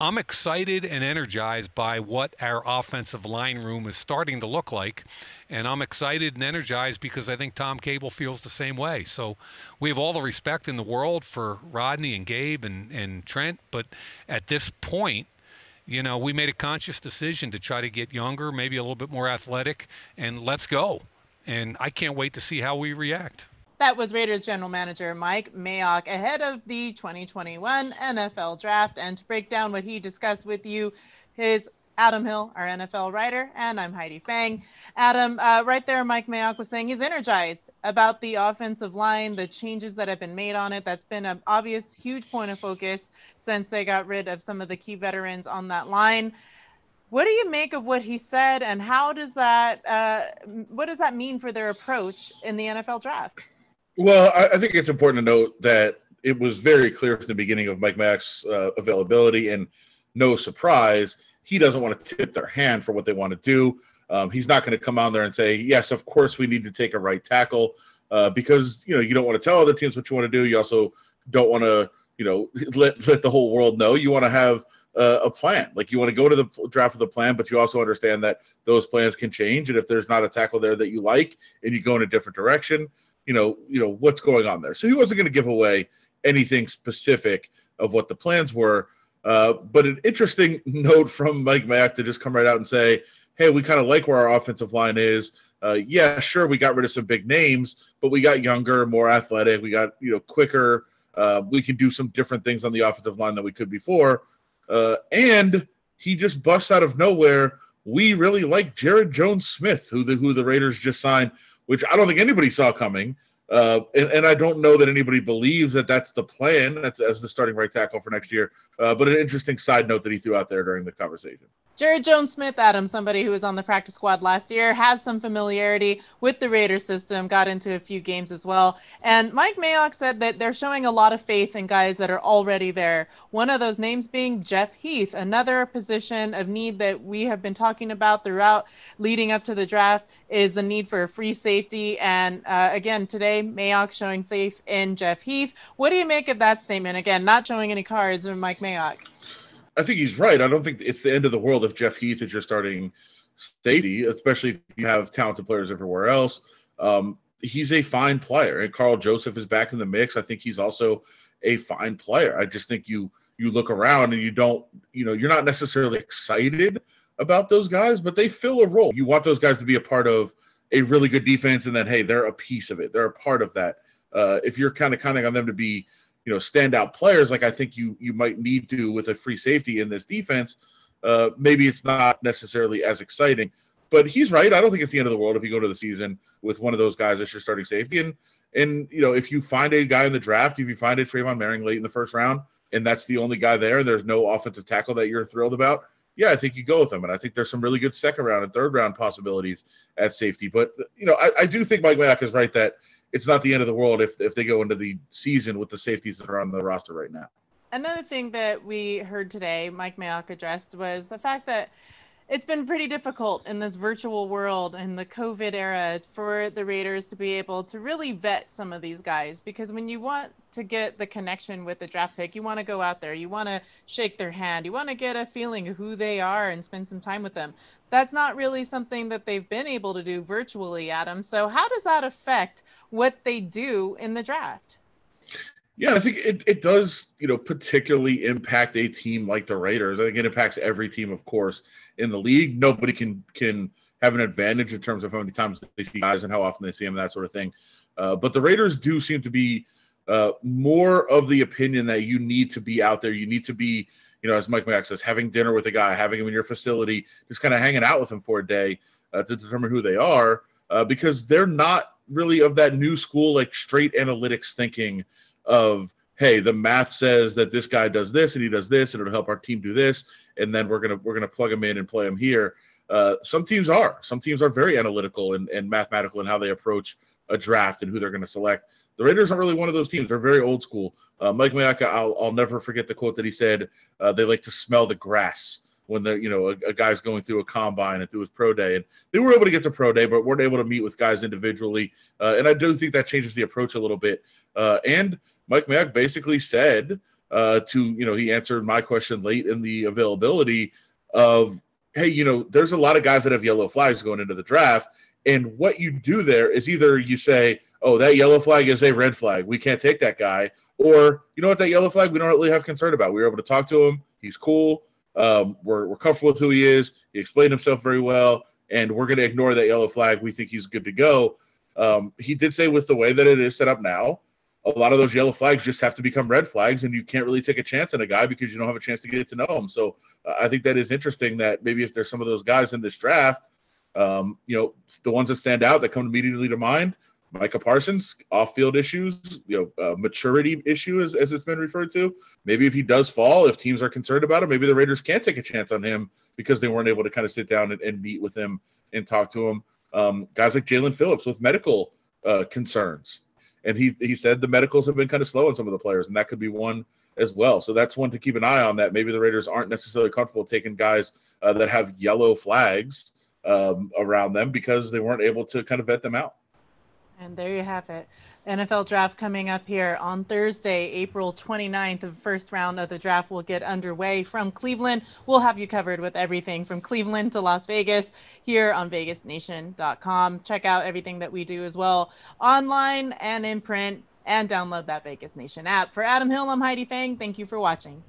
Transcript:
I'm excited and energized by what our offensive line room is starting to look like. And I'm excited and energized because I think Tom Cable feels the same way. So we have all the respect in the world for Rodney and Gabe and Trent. But at this point, we made a conscious decision to try to get younger, maybe a little bit more athletic, and let's go. And I can't wait to see how we react. That was Raiders general manager Mike Mayock ahead of the 2021 NFL draft. And to break down what he discussed with you, his Adam Hill, our NFL writer, and I'm Heidi Fang. Adam, right there, Mike Mayock was saying he's energized about the offensive line, the changes that have been made on it. That's been an obvious, huge point of focus since they got rid of some of the key veterans on that line. What do you make of what he said, and how does what does that mean for their approach in the NFL draft? Well, I think it's important to note that it was very clear from the beginning of Mike Mayock's availability, and no surprise, he doesn't want to tip their hand for what they want to do. He's not going to come on there and say, yes, of course we need to take a right tackle because, you don't want to tell other teams what you want to do. You also don't want to, let the whole world know. You want to have a plan. Like, you want to go to the draft with a plan, but you also understand that those plans can change. And if there's not a tackle there that you like and you go in a different direction, what's going on there. So he wasn't going to give away anything specific of what the plans were. But an interesting note from Mike Mayock to just come right out and say, hey, we kind of like where our offensive line is. Yeah, sure, we got rid of some big names, but we got younger, more athletic. We got, quicker. We can do some different things on the offensive line than we could before. And he just busts out of nowhere. We really like Jared Jones-Smith, who the Raiders just signed, which I don't think anybody saw coming. And I don't know that anybody believes that that's the plan as the starting right tackle for next year. But an interesting side note that he threw out there during the conversation. Jared Jones-Smith, Adam, somebody who was on the practice squad last year, has some familiarity with the Raiders system, got into a few games as well. And Mike Mayock said that they're showing a lot of faith in guys that are already there. One of those names being Jeff Heath, another position of need that we have been talking about throughout leading up to the draft is the need for a free safety. And again, today, Mayock showing faith in Jeff Heath. What do you make of that statement? Again, not showing any cards of Mike Mayock. I think he's right. I don't think it's the end of the world if Jeff Heath is your starting safety, especially if you have talented players everywhere else. He's a fine player, and Carl Joseph is back in the mix. I think he's also a fine player. I just think you look around and you don't, you're not necessarily excited about those guys, but they fill a role. You want those guys to be a part of a really good defense, and then, hey, they're a piece of it. They're a part of that. If you're kind of counting on them to be standout players, like I think you might need to with a free safety in this defense, maybe it's not necessarily as exciting. But he's right. I don't think it's the end of the world if you go to the season with one of those guys as your starting safety. And if you find a guy in the draft, if you find a Trayvon Merring late in the first round, and that's the only guy there, and there's no offensive tackle that you're thrilled about, yeah, I think you go with him. And I think there's some really good second round and third round possibilities at safety. But, I do think Mike Mayock is right that it's not the end of the world if they go into the season with the safeties that are on the roster right now. Another thing that we heard today, Mike Mayock addressed, was the fact that it's been pretty difficult in this virtual world and the COVID era for the Raiders to be able to really vet some of these guys, because when you want to get the connection with the draft pick, you want to go out there, you want to shake their hand, you want to get a feeling of who they are and spend some time with them. That's not really something that they've been able to do virtually, Adam. So how does that affect what they do in the draft? Yeah, I think it does, particularly impact a team like the Raiders. I think it impacts every team, of course, in the league. Nobody can have an advantage in terms of how many times they see guys and how often they see them, that sort of thing. But the Raiders do seem to be more of the opinion that you need to be out there. You need to be, as Mike Mayock says, having dinner with a guy, having him in your facility, just kind of hanging out with him for a day to determine who they are, because they're not really of that new school, like straight analytics thinking of, hey, the math says that this guy does this and he does this and it'll help our team do this, and then we're gonna plug him in and play him here. Some teams are very analytical and mathematical in how they approach a draft and who they're going to select. The Raiders aren't really one of those teams. They're very old school. Mike Mayock, I'll never forget the quote that he said. They like to smell the grass when a guy's going through a combine and through his pro day. And they were able to get to pro day, but weren't able to meet with guys individually. And I do think that changes the approach a little bit. And Mike Mayock basically said he answered my question late in the availability of, hey, there's a lot of guys that have yellow flags going into the draft. And what you do there is either you say, oh, that yellow flag is a red flag, we can't take that guy. Or, you know what, that yellow flag we don't really have concern about. We were able to talk to him. He's cool. We're comfortable with who he is. He explained himself very well. And we're going to ignore that yellow flag. We think he's good to go. He did say with the way that it is set up now, a lot of those yellow flags just have to become red flags, and you can't really take a chance on a guy because you don't have a chance to get to know him. So I think that is interesting that maybe if there's some of those guys in this draft, the ones that stand out that come immediately to mind, Micah Parsons, off-field issues, maturity issues, as it's been referred to. Maybe if he does fall, if teams are concerned about him, maybe the Raiders can't take a chance on him because they weren't able to kind of sit down and meet with him and talk to him. Guys like Jalen Phillips with medical concerns. And he said the medicals have been kind of slow on some of the players, and that could be one as well. So that's one to keep an eye on, that maybe the Raiders aren't necessarily comfortable taking guys that have yellow flags around them because they weren't able to kind of vet them out. And there you have it. NFL draft coming up here on Thursday, April 29th. The first round of the draft will get underway from Cleveland. We'll have you covered with everything from Cleveland to Las Vegas here on VegasNation.com. Check out everything that we do as well online and in print, and download that Vegas Nation app. For Adam Hill, I'm Heidi Fang. Thank you for watching.